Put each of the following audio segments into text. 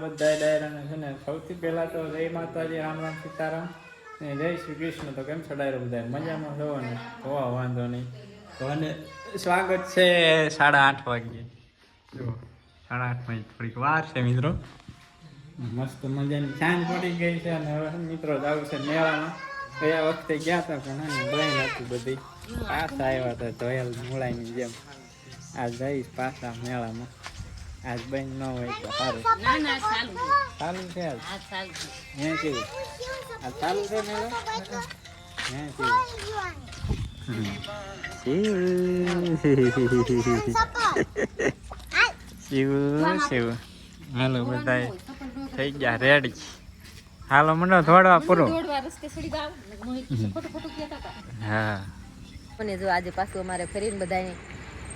બધા ડાયરાને છે ને સૌથી પહેલા તો જય માતાજી, રામ રામ સીતારામ ને જય શ્રી કૃષ્ણ. તો કેમ છો ડાયરો બધા મજામાં રહો ને? હોવા વાંધો નહીં. તો અને સ્વાગત છે 8:30 વાગ્યે. જો 8:30 થોડીક વાર છે મિત્રો. મસ્ત મજાની સાંજ પડી ગઈ છે અને હવે મિત્રો જવું છે મેળામાં. ગયા વખતે ગયા હતા પણ બહેન હતી બધી પાછા આવ્યા હતા ધોયલ મૂળાની જેમ. આજ જઈશ પાછા મેળામાં. આજ બેન ન હોય તો સારું. ચાલુ છે આજ. હે કેવું આજ ચાલુ છે મેળો? હે શિવ હાલો બધા થઈ ગયા રેડી. હાલો મંડો દોડવા પૂરો. હા મને જો આજે પાછું અમારે ફરીને બધાને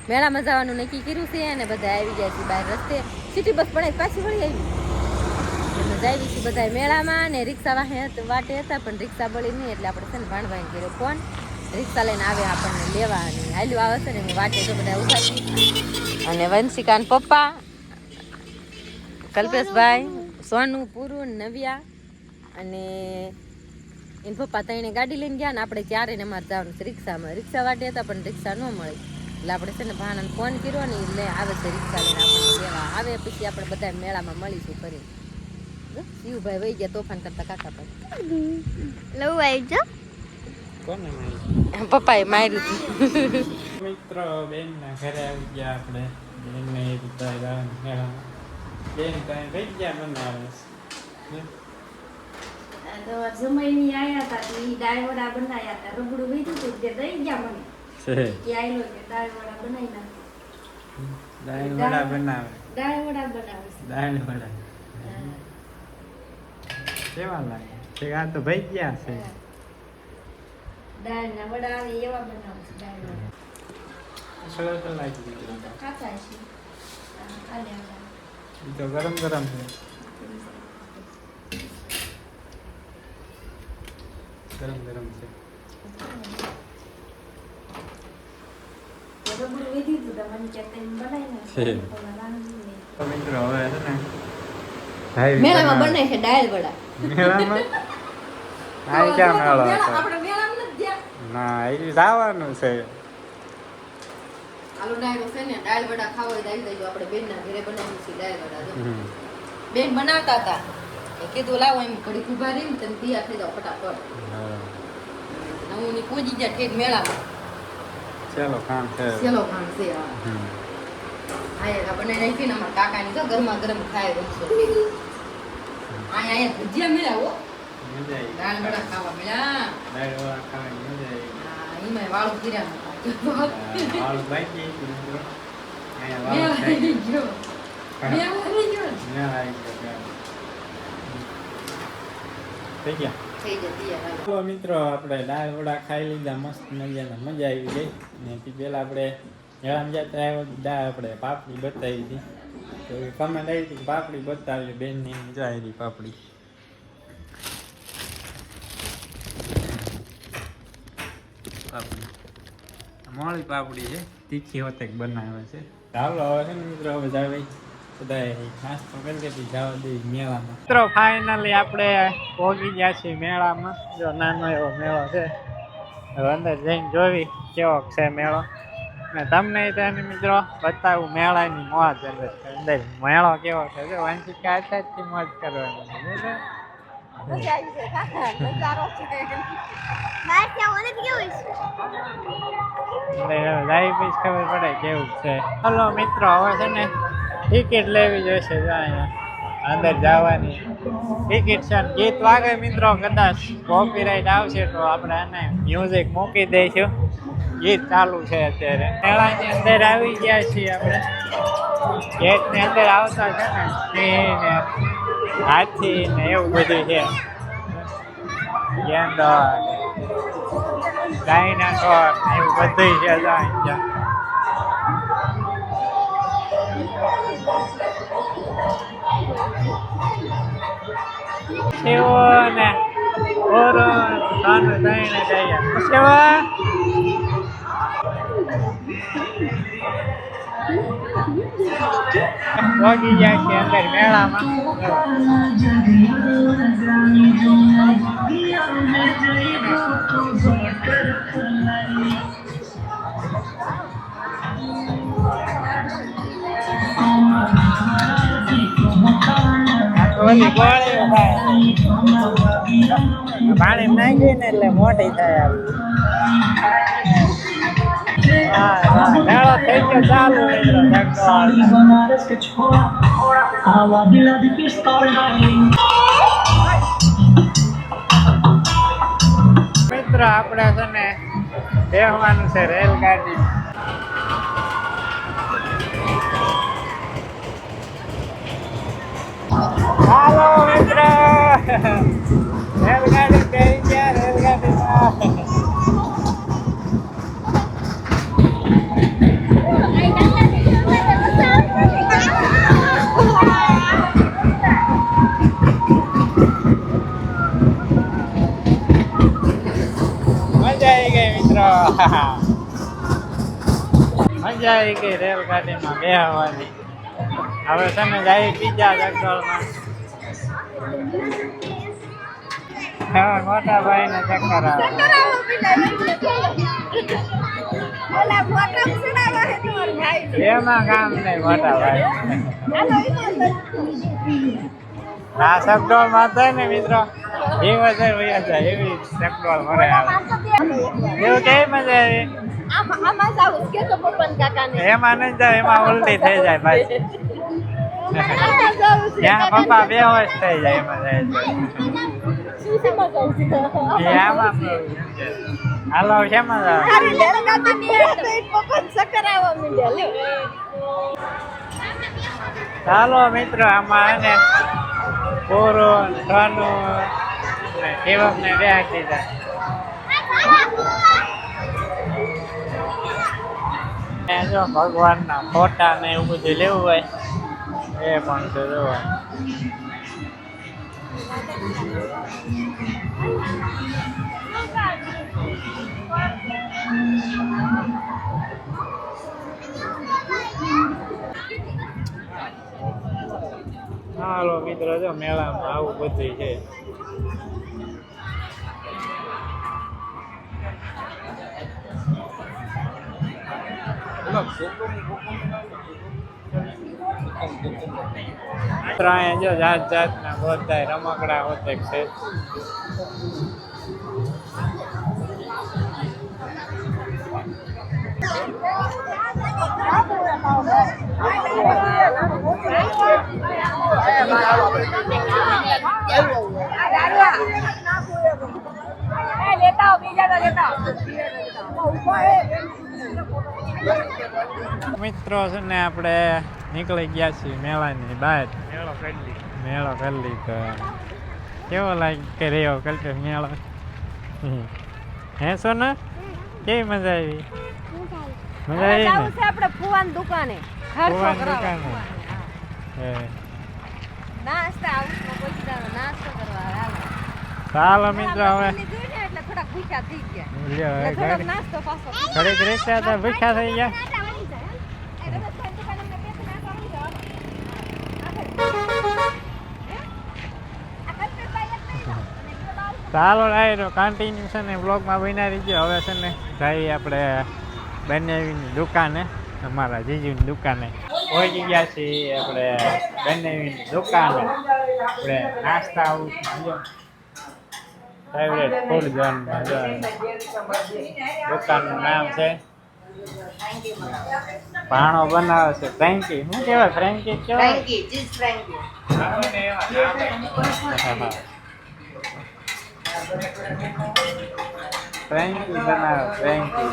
મેળામાં જવાનું નક્કી કર્યું છે અને બધા આવી ગયા છે બહાર રસ્તે. સિટી બસ પણ પાછી વળી આવી એટલે જાવી છે બધા મેળામાં ને રિક્ષા વાટે હતા પણ રિક્ષા બળી નહીં એટલે આપણે છે ને ભાણભાઈને કર્યો ફોન. રિક્ષા લઈને આવે આપણને લેવા અને હાલ્યું આવે છે ને હું વાટે તો બધા ઉભા છે અને વંશિકાન પપ્પા કલ્પેશભાઈ સોનું પૂરું નવ્યા અને એને પપ્પા તઈને ગાડી લઈને ગયા ને આપણે ચારે ને અમારે જવાનું છે રિક્ષામાં. રિક્ષા વાટે હતા પણ રિક્ષા ન મળી એટલે આપણે છે ને ભાણાને ફોન કર્યો ને એટલે આવે છે રિક્ષા લઈને આપણને લેવા આવે. પછી આપણે બધા મેળામાં મળીશું ફરી. શિવભાઈ વહી ગયા તોફાન કરતા કાકા પર લવ આવી જો કોને માર્યું? પપ્પાએ માર્યું હતું. મિત્રો બેન ના ઘરે આવી ગયા આપણે. બેન ને એ બધા જવાનું મેળામાં. બેન કઈ થઈ ગયા બનાવે જમાઈની આયા હતા ઈ ડાયવડા બનાયા હતા. રબડું વીધું હતું તે દઈ ગયા મને કે આયલો કે ડાયવડા બનાવી નાખ. દાળ બનાવે. ડાયવડા બનાવે છે. દાળ વડા કેવા લાગે છે? આ તો ભાઈ ગયા છે. દાળના વડા આવે એવા બનાવે છે ડાયવડા. સરસ લાગી ગયું. ખાતા છે. આલે આલે. ઈ તો ગરમ ગરમ છે. ગરમ ગરમ છે. રબડું વીધું હતું તો મને કે તેમ બનાવી નાખ. તો મિત્રો હવે છે ને મેળામાં બને છે દાળ વડા. મેળામાં આ ક્યાં મેળો હતો? આપણે મેળામાં નથી ગયા. ના એ જવાનું છે. આલુ ડાયરો છે ને દાળ વડા ખાવા હોય દાળ દેજો. આપણે બેનના ઘરે બનાવી છે દાળ વડા. બેન બનાવતા હતા કીધું લાવો એમ ઘડી ઉભા રહીને તમે તૈયાર થઈ જાવ ફટાફટ. હું ની પૂજી ગયા ઠેક મેળામાં. ચલો કામ છે. ચલો ખાણ છે આ બનાવી નાખી ને અમારા કાકાની તો ગરમા ગરમ ખાય રોજ. અહીંયા ભજીયા મળ્યા હો. મજા આવી. દાળ વડા ખાવા મળ્યા. દાળ વડા ખાવાની મજા આવી. એમાં વાળું કિરાનું વાળું બાકી હતું મિત્રો. અહીંયા મેળા વાળું આવી ગયો. ખાઈ. મેળા આવી ગયો. મેળા આવી ગયો. થઈ ગયા. થઈ જતી યાર. તો મિત્રો આપણે દાળ વડા ખાઈ લીધા મસ્ત મજાના. મજા આવી ગઈ. ને તે પહેલાં આપણે મેળામાં જતા આવ્યા દાળ આપણે પાપડી બતાવી હતી. તો એ કમેન્ટ આવી હતી પાપડી બતાવી બેનની મજા આવી પાપડી. પાપડી મોળી પાપડી છે. તીખી હોતે બનાવે છે. ચાલો હવે છે ને મિત્રો હવે જાવે બધા નાસ્તો કરી કે જવા દે મેળામાં. મિત્રો ફાઇનલી આપણે પહોંચી ગયા છીએ મેળામાં. જો નાનો એવો મેળો છે. હવે અંદર જઈને જોવી કેવો છે મેળો ને તમને તેને મિત્રો બતાવું મેળાની મોજ. અંદર મેળો કેવો છે જો વાંચિકા અત્યારથી મોજ કરવાની. મજા આવી છે કાકા. નજારો છે. મારે ત્યાં ઓને કેવું છે? લાઈવ પીસ ખબર પડે કેવું છે. હલો મિત્રો હવે છે ને ટિકિટ લેવી જોઈશે. જો અહીંયા અંદર જવાની ટિકિટ છે. ગીત વાગે મિત્રો કદાચ કોપીરાઇટ આવશે તો આપણે એને મ્યુઝિક મૂકી દઈશું. ગીત ચાલુ છે અત્યારે. મેળાની અંદર આવી ગયા છીએ આપણે. ગેટની અંદર આવતા છે ને સિંહ ને હાથી ને એવું બધું છે. ગેંડા ડાયનાસોર એવું બધું છે. સેવો ને ઓરો સાનું દઈને જઈએ. સેવા પહોંચી જાય છે અંદર મેળામાં. ઓલી ગોળી પાણી નાખી ને એટલે મોટી થાય મેળો થઈ ગયો ચાલુ મિત્રો આપણે છે ને બેહવાનું છે રેલગાડી હાલો મિત્ર રેલગાડી બેસી ગયા રેલગાડીમાં મજા આવી ગઈ મિત્રો મજા આવી ગઈ રેલગાડીમાં બેહવાની હવે તમે જાય બીજા જગદળમાં હા મોટા ભાઈ ને ચક્કર આવે એમાં કામ નહીં મોટા ભાઈ આ ચકડોળ માં થાય ને મિત્રો એ વધારે વયા જાય એવી ચકડોળ મરે આવે એવું કેવી મજા આવી એમાં નહીં જાય એમાં ઉલટી થઈ જાય ભાઈ ત્યાં પપ્પા બે વર્ષ થઈ જાય એમાં જાય આમાં હાલો શેમાં ચાલો મિત્રો આમાં એને પૂરું ધનું સેવક ને વ્યાજ દીધા જો ભગવાન ના ફોટા ને એવું બધું લેવું હોય એ પણ તો જોવા હાલો મિત્રો જો મેળામાં આવું બધું છે અહીંયા જો જાત જાતના બધા રમકડા હોતે છે મિત્રો છે ને આપણે નીકળી ગયા છીએ મેળાની બહાર મેળો કરી લીધો કેવો લાગે રહ્યો કલ્પે મેળો હે સોના કેવી મજા આવી મજા આવી ને આપણે ફુવાની દુકાને ફુવાની દુકાને નાસ્તો કરવા ચાલો મિત્રો હવે એટલે થોડા ભૂખ્યા થઈ ગયા ઘડીક નાસ્તો પાછો રિક્ષા તો ભૂખ્યા થઈ ગયા ચાલો ડાયરો કન્ટિન્યુ છે ને બ્લોગમાં બન્યા રહીજો હવે છે ને જઈએ આપણે બનાવીની દુકાને અમારા જીજુની દુકાને પહોંચી ગયા છીએ આપણે બનાવીની દુકાને આપણે નાસ્તા હાઉસમાં જો ફેવરેટ ફૂડ ઝોનમાં જો દુકાનનું નામ છે ભાણો બનાવે છે ફ્રેન્કી શું કહેવાય ફ્રેન્કી ફ્રેન્કી બનાવે ફ્રેન્કી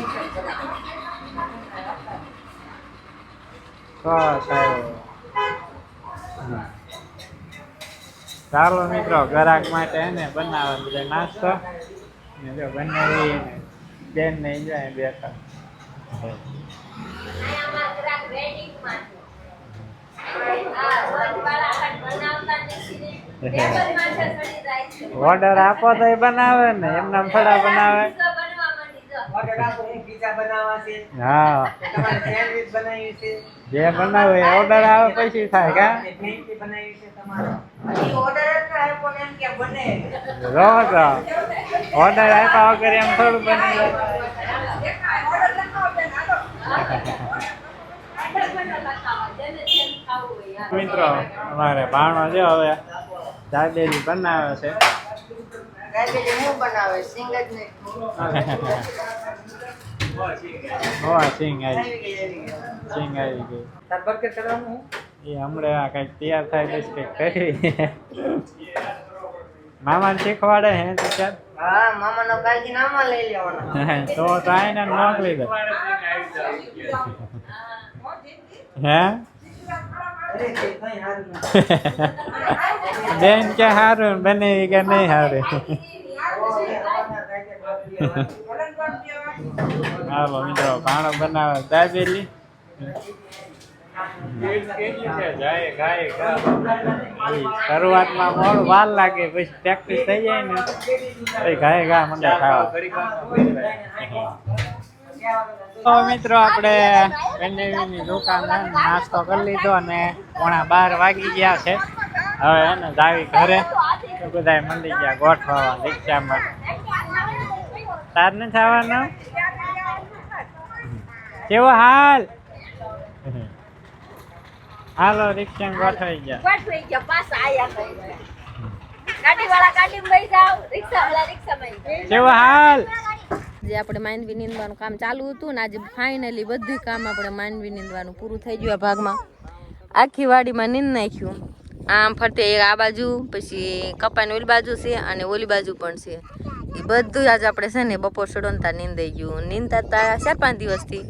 ચાલો મિત્રો ગ્રાહક માટે એને બનાવે બધા નાસ્તો ને જો બનાવી બેન ને જાય બેઠા ઓર્ડર આપો તો એ બનાવે ને એમના થોડા બનાવે હા જે બનાવે ઓર્ડર આવે પછી થાય કા રોજ ઓર્ડર આપ્યા વગર એમ થોડું બની જાય મિત્રો અમારે ભાણો છે હવે દાદેલી બનાવે છે સિંગ આવી ગઈ એ હમણાં કઈક તૈયાર થાય પછી કઈક કરી મામાને શીખવાડે હે તો તો આઈને મોકલી દે હે બેન કે હારું બને કે નહીં હારું હાલો મિત્રો ભાણો બનાવે દાબેલી શરૂઆતમાં મોડું વાર લાગે પછી પ્રેક્ટિસ થઈ જાય ને પછી ગાય ગા મંડે ખાવા તો મિત્રો આપણે પેન્ડેવીની દુકાન નાસ્તો કરી લીધો અને 11:30 વાગી ગયા છે હવે એને જાવી ઘરે તો બધા મંડી ગયા ગોઠવા રિક્ષામાં તાર નથી આવવાનો કેવો હાલ હાલો રિક્ષા ગોઠવાઈ ગયા પાછા આયા ગાડીવાળા ગાડીમાં બેસી જાવ રિક્ષાવાળા રિક્ષામાં કેવો હાલ જે આપણે માંડવી નીંદવાનું કામ ચાલુ હતું ને આજે ફાઇનલી બધું કામ આપણે માંડવી નીંદવાનું પૂરું થઈ ગયું આ ભાગમાં આખી વાડીમાં નીંદ નાખ્યું આમ ફરતે આ બાજુ પછી કપાની ઓલી બાજુ છે અને ઓલી બાજુ પણ છે એ બધું આજ આપણે છે ને બપોર સડોનતા નીંદાઈ ગયું નીંદતા હતા 4-5 દિવસથી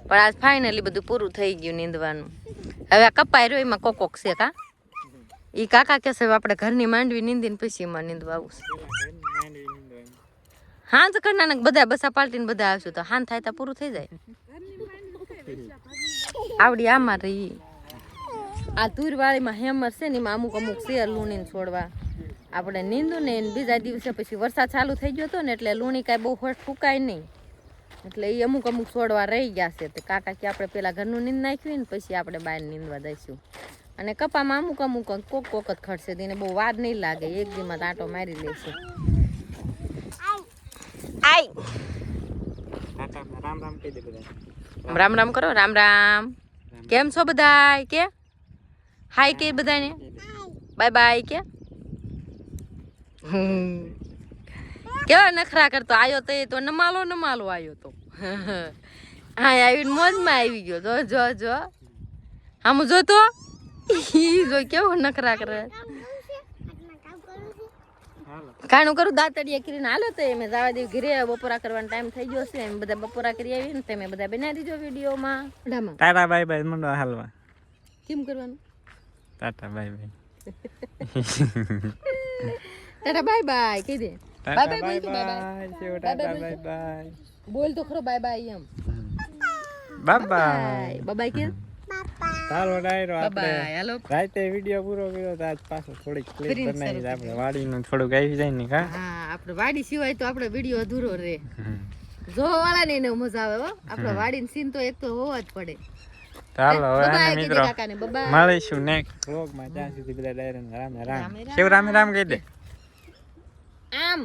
પણ આજ ફાઇનલી બધું પૂરું થઈ ગયું નીંદવાનું હવે આ કપાઈ રહ્યો એમાં કોકોક છે કા એ કાકા કહેશે આપણે ઘરની માંડવી નીંદીને પછી એમાં નીંદવા આવું છે હાંજ કરનાર બધા બસા પાલટીને બધા આવશું તો હાન થાય તો પૂરું થઈ જાય આવડી આમાં રહી આ તુરવાળીમાં હેમર છે ને એમાં અમુક છે લૂણીને છોડવા આપણે નીંદું ને બીજા દિવસે પછી વરસાદ ચાલુ થઈ ગયો હતો ને એટલે લૂણી કાંઈ બહુ ફટ ફૂકાય નહીં એટલે એ અમુક છોડવા રહી ગયા છે તો કાકા કે આપણે પેલા ઘરનું નીંદ નાખ્યું ને પછી આપણે બહાર નીંદવા દઈશું અને કપામાં અમુક કોક જ ખડશે તેને બહુ વાર નહીં લાગે એક દીમાં આંટો મારી લેશે આય રામ રામ કહી દે બધા રામ રામ કરો રામ રામ કેમ છો બધાય કે હાય કે બધાને બાય બાય કે કેવા નખરા કરતો આયો તો નમાલો આવ્યો તો હા આવીને મોજમાં આવી ગયો જો આમ જો તો જો કેવો નખરા કરે કાણું કરું દાંતડિયા કરીને હાલો તો એમ જવા દેવી ઘરે બપોરા કરવાનો ટાઈમ થઈ ગયો છે એમ બધા બપોરા કરી આવી ને તમે બધા બનાવી દીજો વિડીયોમાં ટાટા બાય બાય મંડો હાલવા કેમ કરવાનું Tata bye bye Tata bye bye કહી દે બાય બાય બોલ તો બાય ટાટા બાય બાય બોલ તો ખરો બાય બાય એમ બાય બાય બાય કે ચાલો ડાયરો આપણે હાલો રાતે વિડિયો પૂરો કર્યો તો આજ પાછો થોડીક ક્લિપ બનાવી આપણે વાડીનું થોડુંક આવી જાય ને કા હા આપણે વાડી સિવાય તો આપણે વિડિયો અધૂરો રહે જોવા વાળા ને એને મજા આવે હો આપણે વાડીની સીન તો એક તો હોવા જ પડે ચાલો હવે બાય મિત્રો કાકાને બાય મળીશું નેક્સ્ટ વ્લોગ માં ત્યાં સુધી બધા ડાયરો રામ રામ શિવ રામ રામ કહી દે આમ